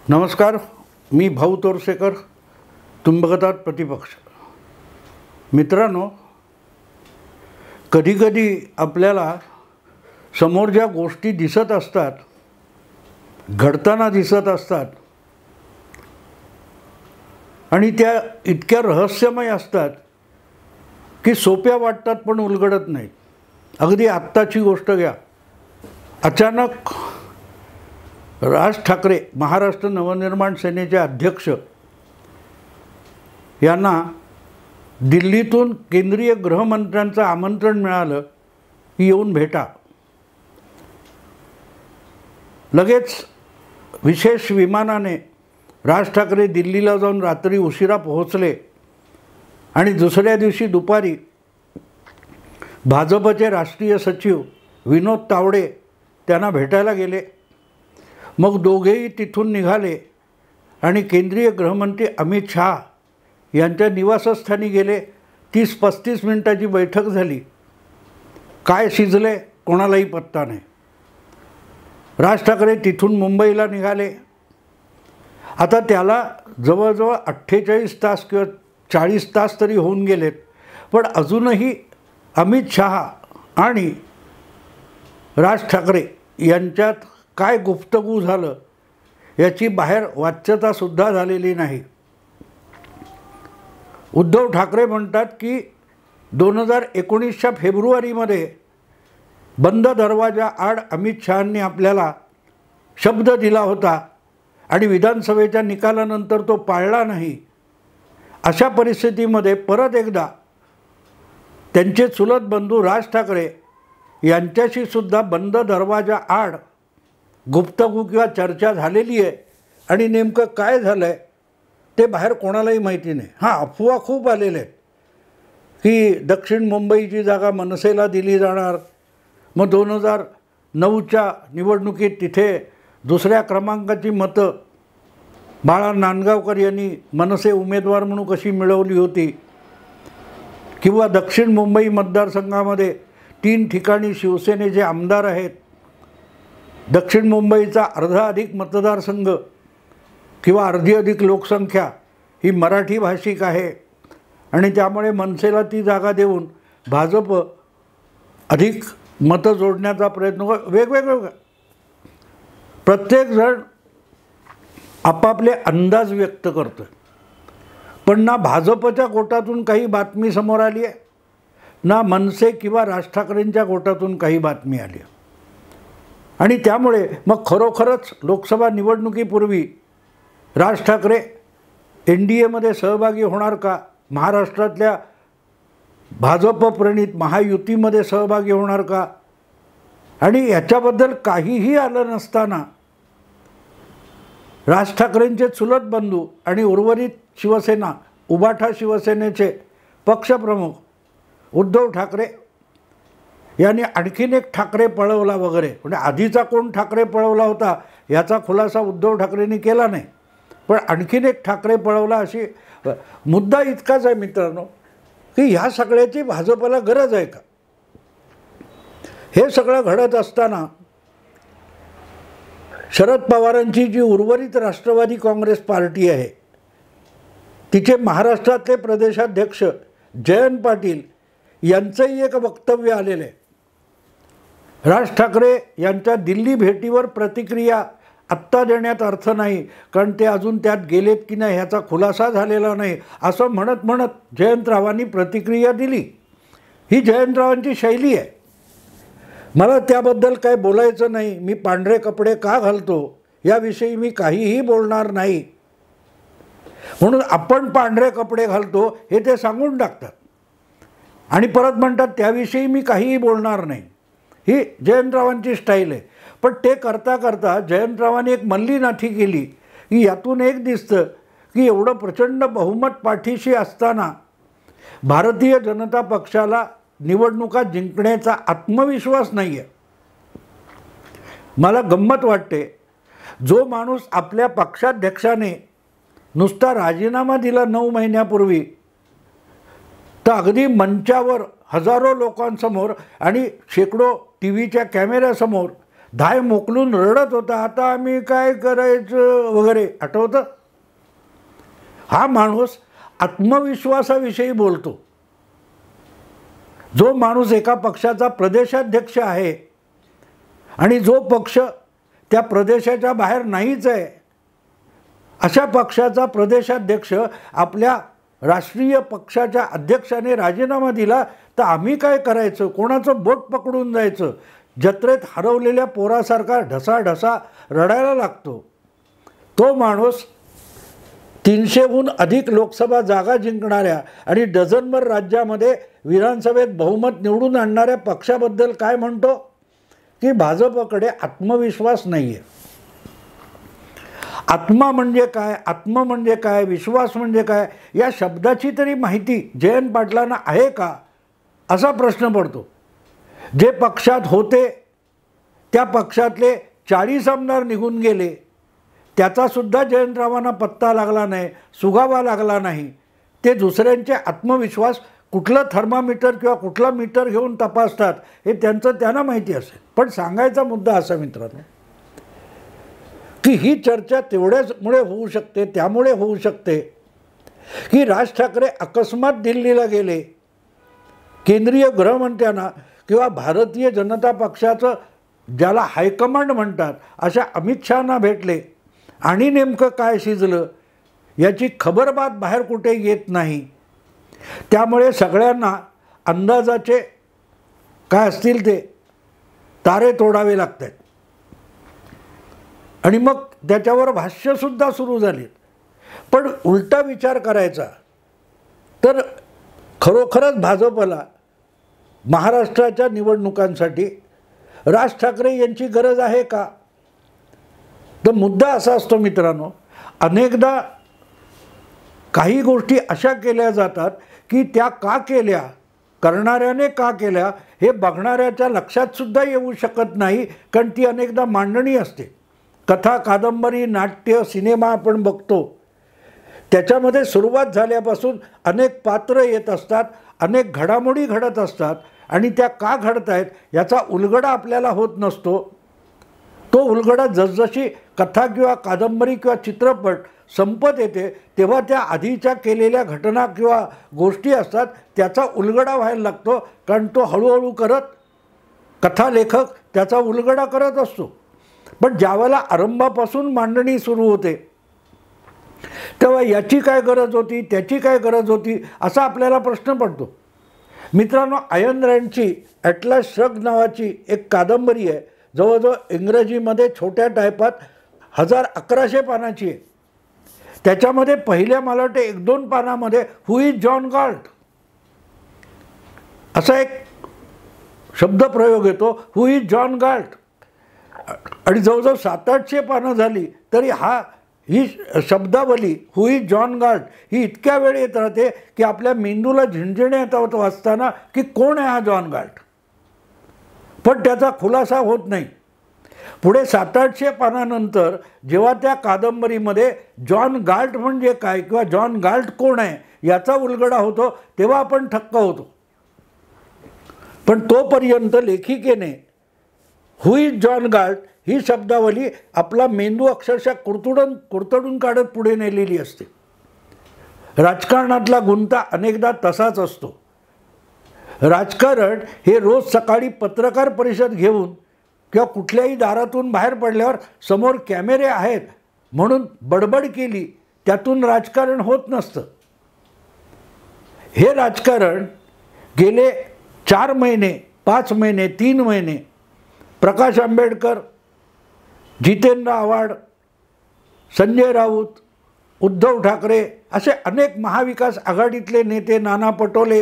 नमस्कार, मी भाऊ तोरसेकर. तुम्ही बघतात प्रतिपक्ष. मित्रांनो, कधीकधी आपल्याला समोर ज्या गोष्टी दिसत असतात, घडताना दिसत असतात आणि त्या इतक्या रहस्यमय असतात की सोप्या वाटतात पण उलगडत नाहीत. अगदी आत्ताची गोष्ट घ्या. अचानक राज ठाकरे, महाराष्ट्र नवनिर्माण सेनेचे अध्यक्ष, यांना दिल्लीतून केंद्रीय गृहमंत्र्यांचं आमंत्रण मिळालं की येऊन भेटा. लगेच विशेष विमानाने राज ठाकरे दिल्लीला जाऊन रात्री उशिरा पोहोचले आणि दुसऱ्या दिवशी दुपारी भाजपचे राष्ट्रीय सचिव विनोद तावडे त्यांना भेटायला गेले. मग दोघेही तिथून निघाले आणि केंद्रीय गृहमंत्री अमित शहा यांच्या निवासस्थानी गेले. 30-35 मिनिटाची बैठक झाली. काय शिजले कोणालाही पत्ता नाही. राज ठाकरे तिथून मुंबईला निघाले. आता त्याला जवळजवळ 48 तास किंवा 40 तास तरी होऊन गेलेत, पण अजूनही अमित शहा आणि राज ठाकरे यांच्यात काय गुप्तगू झालं याची बाहेर वाच्यतासुद्धा झालेली नाही. उद्धव ठाकरे म्हणतात की 2019च्या फेब्रुवारीमध्ये बंद दरवाजा आड अमित शहांनी आपल्याला शब्द दिला होता आणि विधानसभेच्या निकालानंतर तो पाळला नाही. अशा परिस्थितीमध्ये परत एकदा त्यांचे चुलत बंधू राज ठाकरे यांच्याशी सुद्धा बंद दरवाजा आड गुप्तगू किंवा चर्चा झालेली आहे आणि नेमकं काय झालं आहे ते बाहेर कोणालाही माहिती नाही. हां, अफवा खूप आलेल्या आहेत की दक्षिण मुंबईची जागा मनसेला दिली जाणार. मग 2009च्या निवडणुकीत तिथे दुसऱ्या क्रमांकाची मतं बाळा नांदगावकर यांनी मनसे उमेदवार म्हणून कशी मिळवली होती, किंवा दक्षिण मुंबई मतदारसंघामध्ये 3 ठिकाणी शिवसेनेचे आमदार आहेत. दक्षिण मुंबईचा अर्धा अधिक मतदारसंघ किंवा अर्धी अधिक लोकसंख्या ही मराठी भाषिक आहे आणि त्यामुळे मनसेला ती जागा देऊन भाजप अधिक मतं जोडण्याचा प्रयत्न वेगवेगळं. प्रत्येकजण आपापले अंदाज व्यक्त करतो, पण ना भाजपच्या गोटातून काही बातमी समोर आली आहे, ना मनसे किंवा राज ठाकरेंच्या गोटातून काही बातमी आली आहे. आणि त्यामुळे मग खरोखरच लोकसभा निवडणुकीपूर्वी राज ठाकरे NDAमध्ये सहभागी होणार का, महाराष्ट्रातल्या भाजप प्रणित महायुतीमध्ये सहभागी होणार का, आणि याच्याबद्दल काहीही आलं नसताना राज ठाकरेंचे चुलत बंधू आणि उर्वरित शिवसेना, उबाठा शिवसेनेचे पक्षप्रमुख उद्धव ठाकरे यांनी आणखीन एक ठाकरे पळवला वगैरे, म्हणजे आधीचा कोण ठाकरे पळवला होता याचा खुलासा उद्धव ठाकरेंनी केला नाही, पण आणखीन एक ठाकरे पळवला. अशी मुद्दा इतकाच आहे मित्रांनो की ह्या सगळ्याची भाजपला गरज आहे का. हे सगळं घडत असताना शरद पवारांची जी उर्वरित राष्ट्रवादी काँग्रेस पार्टी आहे तिचे महाराष्ट्रातले प्रदेशाध्यक्ष जयंत पाटील यांचंही एक वक्तव्य आलेलं आहे. राज ठाकरे यांच्या दिल्ली भेटीवर प्रतिक्रिया आत्ता देण्यात अर्थ नाही, कारण ते अजून त्यात गेलेत की नाही ह्याचा खुलासा झालेला नाही, असं म्हणत म्हणत जयंतरावांनी प्रतिक्रिया दिली. ही जयंतरावांची शैली आहे. मला त्याबद्दल काय बोलायचं नाही. मी पांढरे कपडे का घालतो याविषयी मी काहीही बोलणार नाही, म्हणून आपण पांढरे कपडे घालतो हे ते सांगून टाकतात आणि परत म्हणतात त्याविषयी मी काहीही बोलणार नाही. ही जयंतरावांची स्टाईल आहे. पण ते करता करता जयंतरावांनी एक मल्ली नाठी केली की यातून एक दिसतं की एवढं प्रचंड बहुमत पाठीशी असताना भारतीय जनता पक्षाला निवडणुका जिंकण्याचा आत्मविश्वास नाही आहे. मला गंमत वाटते, जो माणूस आपल्या पक्षाध्यक्षाने नुसता राजीनामा दिला 9 महिन्यापूर्वी, तर अगदी मंचावर हजारो लोकांसमोर आणि शेकडो TV च्या कॅमेऱ्यासमोर धाय मोकलून रडत होता, आता आम्ही काय करायचं वगैरे, आठवतं? हा माणूस आत्मविश्वासाविषयी बोलतो. जो माणूस एका पक्षाचा प्रदेशाध्यक्ष आहे आणि जो पक्ष त्या प्रदेशाच्या बाहेर नाहीच आहे, अशा पक्षाचा प्रदेशाध्यक्ष आपल्या राष्ट्रीय पक्षाच्या अध्यक्षाने राजीनामा दिला तर आम्ही काय करायचं, कोणाचं बोट पकडून जायचं, जत्रेत हरवलेल्या पोरासारखा ढसाढसा रडायला लागतो. तो माणूस 300हून अधिक लोकसभा जागा जिंकणाऱ्या आणि डझनभर राज्यामध्ये विधानसभेत बहुमत निवडून आणणाऱ्या पक्षाबद्दल काय म्हणतो की भाजपकडे आत्मविश्वास नाही आहे. आत्मा म्हणजे काय, आत्म म्हणजे काय, विश्वास म्हणजे काय, या शब्दाची तरी माहिती जयंत पाटलांना आहे का, असा प्रश्न पडतो. जे पक्षात होते त्या पक्षातले 40 आमदार निघून गेले, त्याचासुद्धा जयंतरावांना पत्ता लागला नाही, सुगावा लागला नाही. ते दुसऱ्यांचे आत्मविश्वास कुठलं थर्मामीटर किंवा कुठला मीटर घेऊन तपासतात हे त्यांना माहिती असेल. पण सांगायचा मुद्दा असा मित्रांनो की ही चर्चा तेवढ्याचमुळे होऊ शकते, त्यामुळे होऊ शकते की राज ठाकरे अकस्मात दिल्लीला गेले, केंद्रीय गृहमंत्र्यांना किंवा भारतीय जनता पक्षाचं ज्याला हायकमांड म्हणतात अशा अमित शहांना भेटले आणि नेमकं काय शिजलं याची खबरबात बाहेर कुठे येत नाही. त्यामुळे सगळ्यांना अंदाजाचे काय असतील ते तारे तोडावे लागतात आणि मग त्याच्यावर भाष्यसुद्धा सुरू झाली. पण उलटा विचार करायचा तर खरोखरच भाजपला महाराष्ट्राच्या निवडणुकांसाठी राज ठाकरे यांची गरज आहे का? तर मुद्दा असा असतो मित्रांनो, अनेकदा काही गोष्टी अशा केल्या जातात की त्या का केल्या, करणाऱ्याने का केल्या हे बघणाऱ्याच्या लक्षात सुद्धा येऊ शकत नाही, कारण ती अनेकदा मांडणी असते. कथा, कादंबरी, नाट्य, सिनेमा आपण बघतो, त्याच्यामध्ये सुरुवात झाल्यापासून अनेक पात्र येत असतात, अनेक घडामोडी घडत असतात आणि त्या का घडत आहेत याचा उलगडा आपल्याला होत नसतो. तो उलगडा जसजशी कथा किंवा कादंबरी किंवा चित्रपट संपत येते तेव्हा त्या आधीच्या केलेल्या घटना किंवा गोष्टी असतात त्याचा उलगडा व्हायला लागतो, कारण तो हळूहळू करत कथालेखक त्याचा उलगडा करत असतो. पण ज्यावेळेला आरंभापासून मांडणी सुरू होते तेव्हा याची काय गरज होती, त्याची काय गरज होती असा आपल्याला प्रश्न पडतो. मित्रांनो, आयन रँडची ॲटलास श्रग नावाची एक कादंबरी आहे, जवळजवळ इंग्रजीमध्ये छोट्या टायपात 1100 पानाची आहे. त्याच्यामध्ये पहिल्या मला वाटतं 1-2 पानामध्ये हु इज जॉन गाल्ट असा एक शब्दप्रयोग येतो, हु इज जॉन गाल्ट. आणि जवळजवळ 700-800 पानं झाली तरी ही शब्दावली हु इज जॉन गाल्ट ही इतक्या वेळ येत राहते की आपल्या मेंदूला झिणझिण्या येतात वाचताना की कोण आहे हा जॉन गाल्ट, पण त्याचा खुलासा होत नाही. पुढे 700-800 पानानंतर जेव्हा त्या कादंबरीमध्ये जॉन गाल्ट म्हणजे काय किंवा जॉन गाल्ट कोण आहे याचा उलगडा होतो तेव्हा आपण थक्क होतो. पण तोपर्यंत लेखिकेने हु इज जॉन गाल्ट ही शब्दावली आपला मेंदू अक्षरशः कुरतडून काढत पुढे नेलेली असते. राजकारणातला गुंता अनेकदा तसाच असतो. राजकारण हे रोज सकाळी पत्रकार परिषद घेऊन किंवा कुठल्याही दारातून बाहेर पडल्यावर समोर कॅमेरे आहेत म्हणून बडबड केली त्यातून राजकारण होत नसतं. हे राजकारण गेले 4 महिने, 5 महिने, 3 महिने प्रकाश आंबेडकर, जितेंद्र आव्हाड, संजय राऊत, उद्धव ठाकरे असे अनेक महाविकास आघाडीतले नेते, नाना पटोले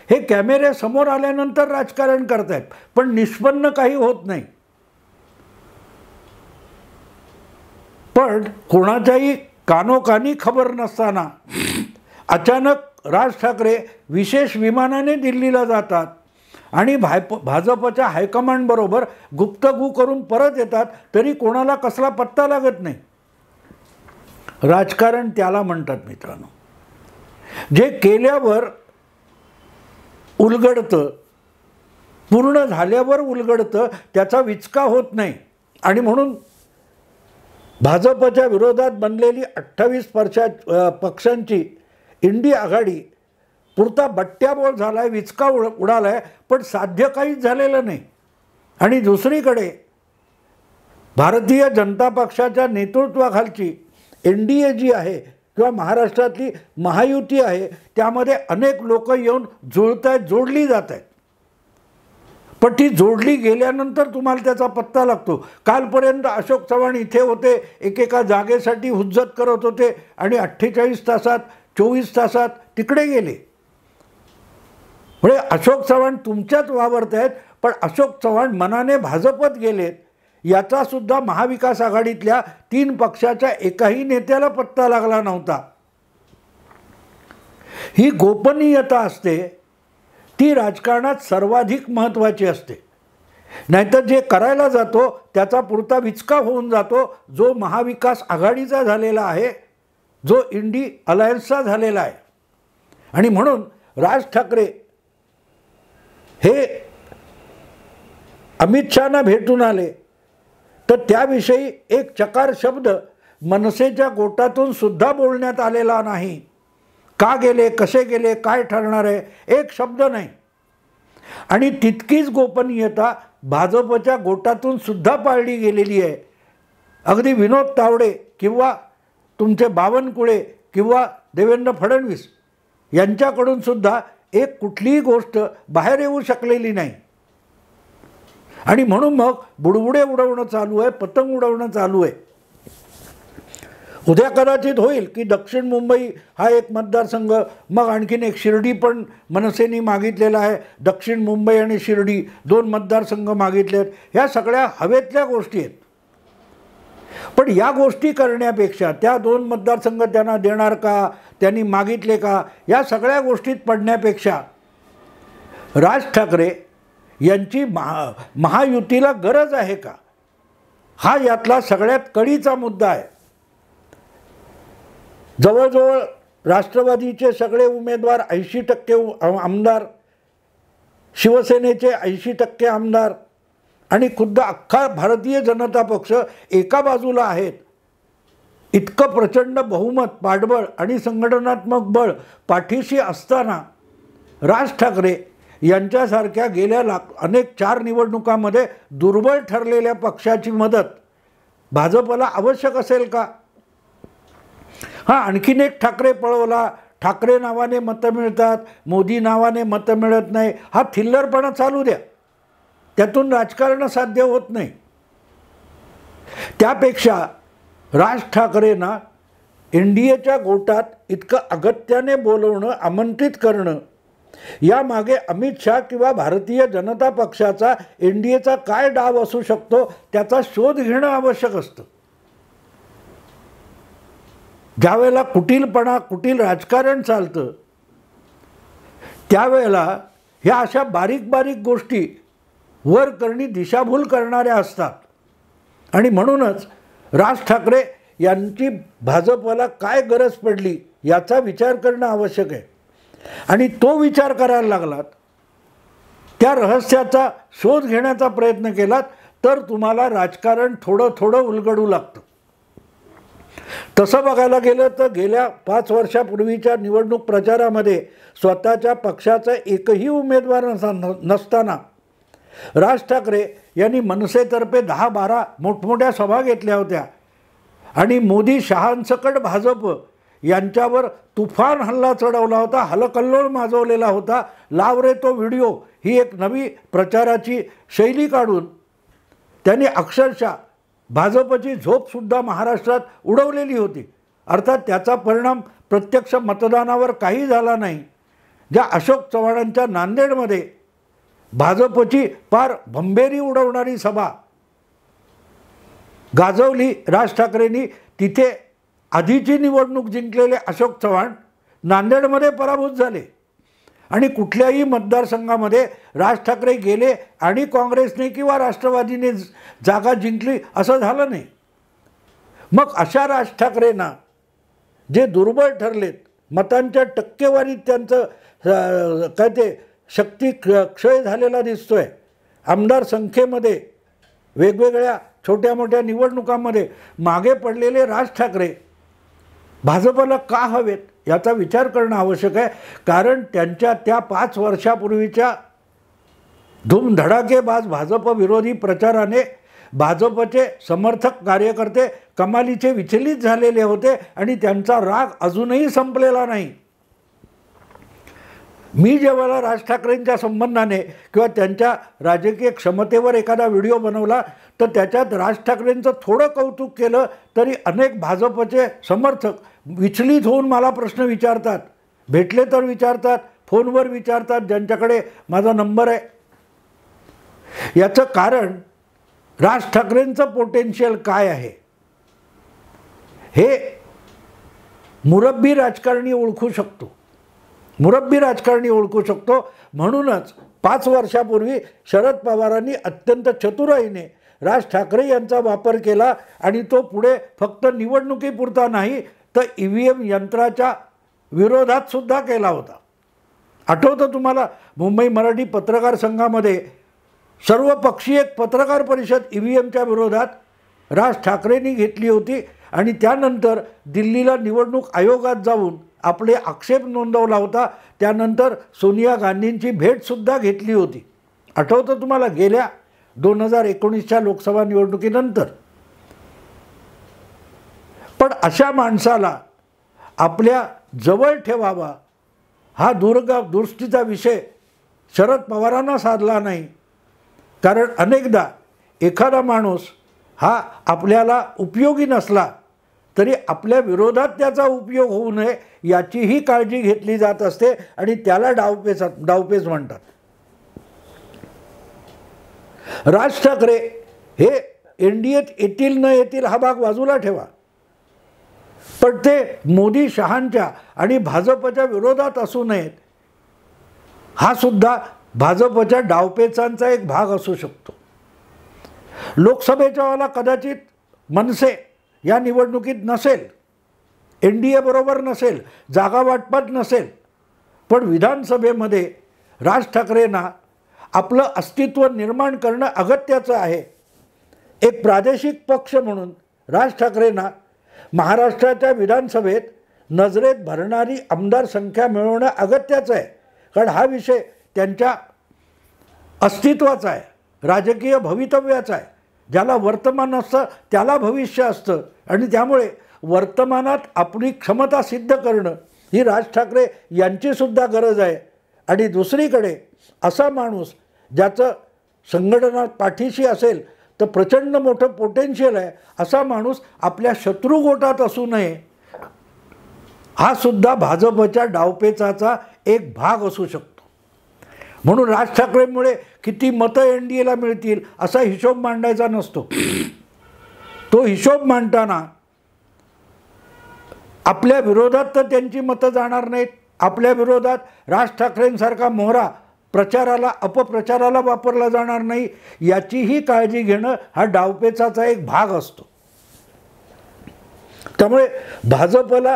हे कॅमेरे समोर आल्यानंतर राजकारण करतायत, पण निष्पन्न काही होत नाही. पण कोणाच्याही कानोकानी खबर नसताना अचानक राज ठाकरे विशेष विमानाने दिल्लीला जातात आणि भाजपच्या हायकमांडबरोबर गुप्तगू करून परत येतात, तरी कोणाला कसला पत्ता लागत नाही. राजकारण त्याला म्हणतात मित्रांनो. जे केल्यावर उलगडतं पूर्ण झाल्यावर उलगडतं, त्याचा विचका होत नाही. आणि म्हणून भाजपच्या विरोधात बनलेली 28 पक्षांची इंडी आघाडी पुरता बट्ट्याबोळ झाला आहे, विचका उडाला आहे, पण साध्य काहीच झालेलं नाही. आणि दुसरीकडे भारतीय जनता पक्षाच्या नेतृत्वाखालची NDA जी आहे किंवा महाराष्ट्रातली महायुती आहे, त्यामध्ये अनेक लोक येऊन जुळत आहेत, जोडली जात आहेत. पण ती जोडली गेल्यानंतर तुम्हाला त्याचा पत्ता लागतो. कालपर्यंत अशोक चव्हाण इथे होते, एकेका जागेसाठी हुज्जत करत होते आणि 48 तासात 24 तासात तिकडे गेले. म्हणजे अशोक चव्हाण तुमच्याच वावरत आहेत, पण अशोक चव्हाण मनाने भाजपत गेलेत याचा सुद्धा महाविकास आघाडीतल्या 3 पक्षाच्या एकाही नेत्याला पत्ता लागला नव्हता. ही गोपनीयता असते, ती राजकारणात सर्वाधिक महत्त्वाची असते. नाहीतर जे करायला जातो त्याचा पुरता विचका होऊन जातो, जो महाविकास आघाडीचा झालेला आहे, जो इंडी अलायन्सचा झालेला आहे. आणि म्हणून राज ठाकरे हे अमित शहाना भेटून आले तर त्याविषयी एक चकार शब्द मनसेच्या गोटातून सुद्धा बोलण्यात आलेला नाही. का गेले, कसे गेले, काय ठरणार आहे, एक शब्द नाही. आणि तितकीच गोपनीयता भाजपच्या गोटातून सुद्धा पाळली गेलेली आहे. अगदी विनोद तावडे किंवा तुमचे बावनकुळे किंवा देवेंद्र फडणवीस यांच्याकडून सुद्धा एक कुठलीही गोष्ट बाहेर येऊ शकलेली नाही. आणि म्हणून मग बुडबुडे उडवणं चालू आहे, पतंग उडवणं चालू आहे. उद्या कदाचित होईल की दक्षिण मुंबई हा एक मतदारसंघ, मग आणखीन एक शिर्डी पण मनसेने मागितलेला आहे. दक्षिण मुंबई आणि शिर्डी 2 मतदारसंघ मागितले आहेत. ह्या सगळ्या हवेतल्या गोष्टी आहेत. पण या गोष्टी करण्यापेक्षा त्या 2 मतदारसंघ त्यांना देणार का, त्यांनी मागितले का, या सगळ्या गोष्टीत पडण्यापेक्षा राज ठाकरे यांची महायुतीला गरज आहे का, हा यातला सगळ्यात कळीचा मुद्दा आहे. जवळजवळ राष्ट्रवादीचे सगळे उमेदवार 80% आमदार, शिवसेनेचे 80% आमदार आणि खुद्द अख्खा भारतीय जनता पक्ष एका बाजूला आहेत. इतकं प्रचंड बहुमत, पाठबळ आणि संघटनात्मक बळ पाठीशी असताना राज ठाकरे यांच्यासारख्या गेल्या अनेक 4 निवडणुकांमध्ये दुर्बळ ठरलेल्या पक्षाची मदत भाजपला आवश्यक असेल का? हां, आणखीन एक ठाकरे पळवला, ठाकरे नावाने मतं मिळतात, मोदी नावाने मतं मिळत नाही, हा थिल्लरपणा चालू द्या. त्यातून राजकारण साध्य होत नाही. त्यापेक्षा राज ठाकरेंना NDAच्या गोटात इतकं अगत्याने बोलवणं, आमंत्रित करणं, यामागे अमित शहा किंवा भारतीय जनता पक्षाचा NDAचा काय डाव असू शकतो त्याचा शोध घेणं आवश्यक असतं. ज्यावेळेला कुटीलपणा, कुटील राजकारण चालतं त्यावेळेला ह्या अशा बारीक बारीक गोष्टी वर करणी दिशाभूल करणाऱ्या असतात. आणि म्हणूनच राज ठाकरे यांची भाजपला काय गरज पडली याचा विचार करणं आवश्यक आहे. आणि तो विचार करायला लागलात, त्या रहस्याचा शोध घेण्याचा प्रयत्न केलात तर तुम्हाला राजकारण थोडं थोडं उलगडू लागतं. तसं बघायला गेलं तर गेल्या 5 वर्षापूर्वीच्या निवडणूक प्रचारामध्ये स्वतःच्या पक्षाचा एकही उमेदवार नसताना राज ठाकरे यांनी मनसेतर्फे 10-12 मोठमोठ्या सभा घेतल्या होत्या. आणि मोदी शहांसकट भाजप यांच्यावर तुफान हल्ला चढवला होता, हलकल्लोळ माजवलेला होता. लाव रे तो व्हिडिओ ही एक नवी प्रचाराची शैली काढून त्यांनी अक्षरशः भाजपची झोपसुद्धा महाराष्ट्रात उडवलेली होती. अर्थात त्याचा परिणाम प्रत्यक्ष मतदानावर काही झाला नाही. ज्या अशोक चव्हाणांच्या नांदेडमध्ये भाजपची पार भंबेरी उडवणारी सभा गाजवली राज ठाकरेंनी, तिथे आधीची निवडणूक जिंकलेले अशोक चव्हाण नांदेडमध्ये पराभूत झाले. आणि कुठल्याही मतदारसंघामध्ये राज ठाकरे गेले आणि काँग्रेसने किंवा राष्ट्रवादीने जागा जिंकली असं झालं नाही. मग अशा राज ठाकरेंना जे दुर्बळ ठरलेत, मतांच्या टक्केवारीत त्यांचं काय ते शक्ती क्षय झालेला दिसतोय. आमदार संख्येमध्ये वेगवेगळ्या छोट्या मोठ्या निवडणुकांमध्ये मागे पडलेले राज ठाकरे भाजपला का हवेत याचा विचार करणं आवश्यक आहे. कारण त्यांच्या त्या 5 वर्षापूर्वीच्या धूमधडाकेबाज भाजप विरोधी प्रचाराने भाजपचे समर्थक कार्यकर्ते कमालीचे विचलित झालेले होते आणि त्यांचा राग अजूनही संपलेला नाही. मी जेव्हा राज ठाकरेंच्या संबंधाने किंवा त्यांच्या राजकीय क्षमतेवर एखादा व्हिडिओ बनवला तर त्याच्यात राज ठाकरेंचं थोडं कौतुक केलं तरी अनेक भाजपचे समर्थक विचलित होऊन मला प्रश्न विचारतात, भेटले तर विचारतात, फोनवर विचारतात, ज्यांच्याकडे माझा नंबर आहे. याचं कारण राज ठाकरेंचं पोटेन्शियल काय आहे हे मुरब्बी राजकारणी ओळखू शकतो. म्हणूनच 5 वर्षापूर्वी शरद पवारांनी अत्यंत चतुराईने राज ठाकरे यांचा वापर केला आणि तो पुढे फक्त निवडणुकीपुरता नाही तर EVM यंत्राच्या विरोधात सुद्धा केला होता. आठवतं तुम्हाला मुंबई मराठी पत्रकार संघामध्ये सर्वपक्षीय पत्रकार परिषद EVMच्या विरोधात राज ठाकरेंनी घेतली होती आणि त्यानंतर दिल्लीला निवडणूक आयोगात जाऊन आपले आक्षेप नोंदवला होता. त्यानंतर सोनिया गांधींची भेटसुद्धा घेतली होती. आठवतं तुम्हाला गेल्या 2019च्या लोकसभा निवडणुकीनंतर. पण अशा माणसाला आपल्या जवळ ठेवावा हा दूरदृष्टीचा विषय शरद पवारांना साधला नाही. कारण अनेकदा एखादा माणूस हा आपल्याला उपयोगी नसला तरी आपल्या विरोधात त्याचा उपयोग होऊ नये याचीही काळजी घेतली जात असते आणि त्याला डावपेच म्हणतात. राज ठाकरे हे NDAत येतील न येतील हा भाग बाजूला ठेवा, पण ते मोदी शहांच्या आणि भाजपच्या विरोधात असू नयेत हा सुद्धा भाजपच्या डावपेचांचा एक भाग असू शकतो. लोकसभेच्या वेळेला कदाचित मनसे या निवडणुकीत नसेल, NDA बरोबर नसेल, जागा वाटपात नसेल, पण विधानसभेमध्ये राज ठाकरेंना आपलं अस्तित्व निर्माण करणं अगत्याचं आहे. एक प्रादेशिक पक्ष म्हणून राज ठाकरेंना महाराष्ट्राच्या विधानसभेत नजरेत भरणारी आमदार संख्या मिळवणं अगत्याचं आहे. कारण हा विषय त्यांच्या अस्तित्वाचा आहे, राजकीय भवितव्याचा आहे. ज्याला वर्तमान असतं त्याला भविष्य असतं आणि त्यामुळे वर्तमानात आपली क्षमता सिद्ध करणं ही राज ठाकरे यांचीसुद्धा गरज आहे. आणि दुसरीकडे असा माणूस ज्याचं संघटना पाठीशी असेल तर प्रचंड मोठं पोटेन्शियल आहे असा माणूस आपल्या शत्रुगोटात असू नये हा सुद्धा भाजपच्या डावपेचाचा एक भाग असू शकतो. म्हणून राज ठाकरेंमुळे किती मतं NDAला मिळतील असा हिशोब मांडायचा नसतो. तो हिशोब मांडताना आपल्या विरोधात तर त्यांची मतं जाणार नाहीत, आपल्या विरोधात राज ठाकरेंसारखा मोहरा प्रचाराला अपप्रचाराला वापरला जाणार नाही याचीही काळजी घेणं हा डावपेचाचा एक भाग असतो. त्यामुळे भाजपला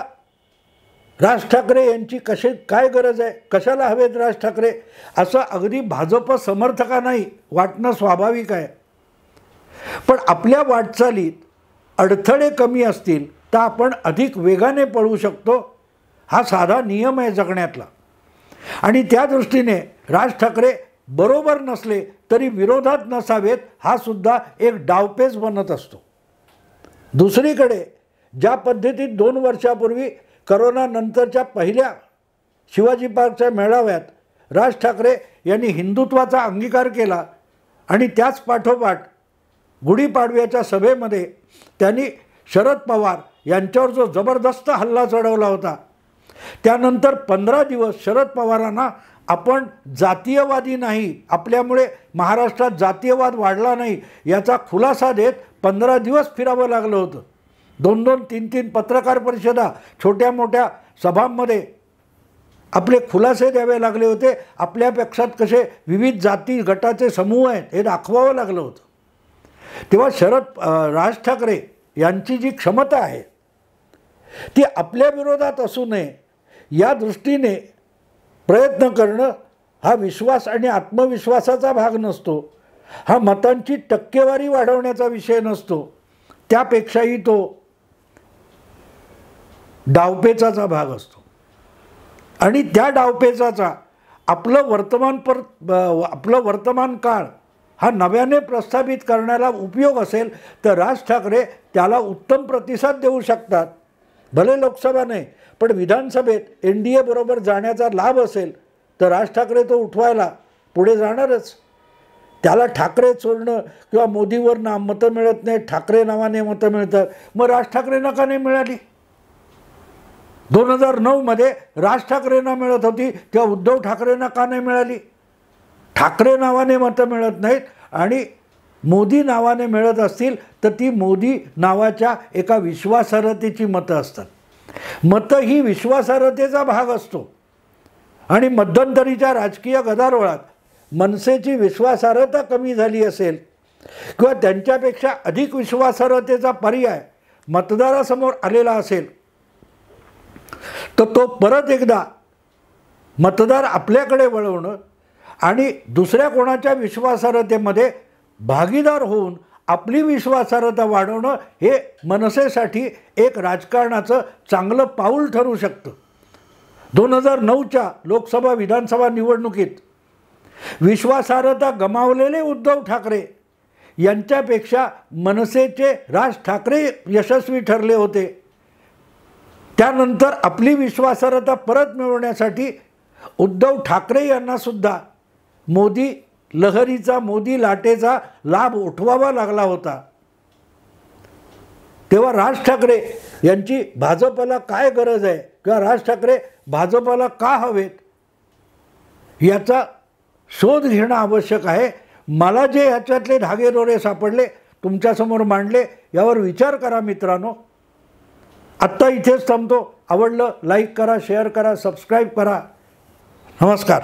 राज ठाकरे यांची काय गरज आहे, कशाला हवेत राज ठाकरे असं अगदी भाजप समर्थकांनाही वाटणं स्वाभाविक आहे. पण आपल्या वाटचालीत अडथळे कमी असतील तर आपण अधिक वेगाने पळू शकतो हा साधा नियम आहे जगण्यातला. आणि त्या दृष्टीने राज ठाकरे बरोबर नसले तरी विरोधात नसावेत हा सुद्धा एक डावपेच बनत असतो. दुसरीकडे ज्या पद्धतीत 2 वर्षापूर्वी करोना नंतरच्या पहिल्या शिवाजी पार्कच्या मेळाव्यात राज ठाकरे यांनी हिंदुत्वाचा अंगीकार केला आणि त्याच पाठोपाठ गुढीपाडव्याच्या सभेमध्ये त्यांनी शरद पवार यांच्यावर जो जबरदस्त हल्ला चढवला होता, त्यानंतर 15 दिवस शरद पवारांना आपण जातीयवादी नाही, आपल्यामुळे महाराष्ट्रात जातीयवाद वाढला नाही याचा खुलासा देत 15 दिवस फिरावं लागलं होतं. 2-2, 3-3 पत्रकार परिषदा, छोट्या मोठ्या सभांमध्ये आपले खुलासे द्यावे लागले होते. आपल्यापेक्षा कसे विविध जाती गटाचे समूह आहेत हे दाखवावं लागलं होतं. तेव्हा राज ठाकरे यांची जी क्षमता आहे ती आपल्या विरोधात असू नये या दृष्टीने प्रयत्न करणं हा विश्वास आणि आत्मविश्वासाचा भाग नसतो, हा मतांची टक्केवारी वाढवण्याचा विषय नसतो, त्यापेक्षाही तो डावपेचाचा भाग असतो. आणि त्या डावपेचाचा आपलं वर्तमान काळ हा नव्याने प्रस्थापित करण्याला उपयोग असेल तर राज ठाकरे त्याला उत्तम प्रतिसाद देऊ शकतात. भले लोकसभा नाही, पण विधानसभेत NDA बरोबर जाण्याचा लाभ असेल तर राज ठाकरे तो उठवायला पुढे जाणारच. त्याला ठाकरे सोडणं किंवा मोदीवर मतं मिळत नाही, ठाकरे नावाने मतं मिळतात, मग राज ठाकरेंना का नाही मिळाली? 2009 राज ठाकरेंना मिळत होती तेव्हा उद्धव ठाकरेंना का नाही मिळाली? ठाकरे नावाने मतं मिळत नाहीत आणि मोदी नावाने मिळत असतील तर ती मोदी नावाच्या एका विश्वासार्हतेची मतं असतात. मतं ही विश्वासार्हतेचा भाग असतो आणि मध्यंतरीच्या राजकीय गदारोळात मनसेची विश्वासार्हता कमी झाली असेल किंवा त्यांच्यापेक्षा अधिक विश्वासार्हतेचा पर्याय मतदारासमोर आलेला असेल तर तो परत एकदा मतदार आपल्याकडे वळवणं आणि दुसऱ्या कोणाच्या विश्वासार्हतेमध्ये भागीदार होऊन आपली विश्वासार्हता वाढवणं हे मनसेसाठी एक राजकारणाचं चांगलं पाऊल ठरू शकतं. 2009च्या लोकसभा विधानसभा निवडणुकीत विश्वासार्हता गमावलेले उद्धव ठाकरे यांच्यापेक्षा मनसेचे राज ठाकरे यशस्वी ठरले होते. त्यानंतर आपली विश्वासार्हता परत मिळवण्यासाठी उद्धव ठाकरे यांना सुद्धा मोदी लहरीचा, मोदी लाटेचा लाभ उठवावा लागला होता. तेव्हा राज ठाकरे यांची भाजपला काय गरज आहे किंवा राज ठाकरे भाजपला का हवेत याचा शोध घेणं आवश्यक आहे. मला जे ह्याच्यातले धागेदोरे सापडले तुमच्यासमोर मांडले, यावर विचार करा मित्रांनो. आत्ता इथेच थांबतो. आवडलं लाईक करा, शेअर करा, सबस्क्राईब करा. नमस्कार.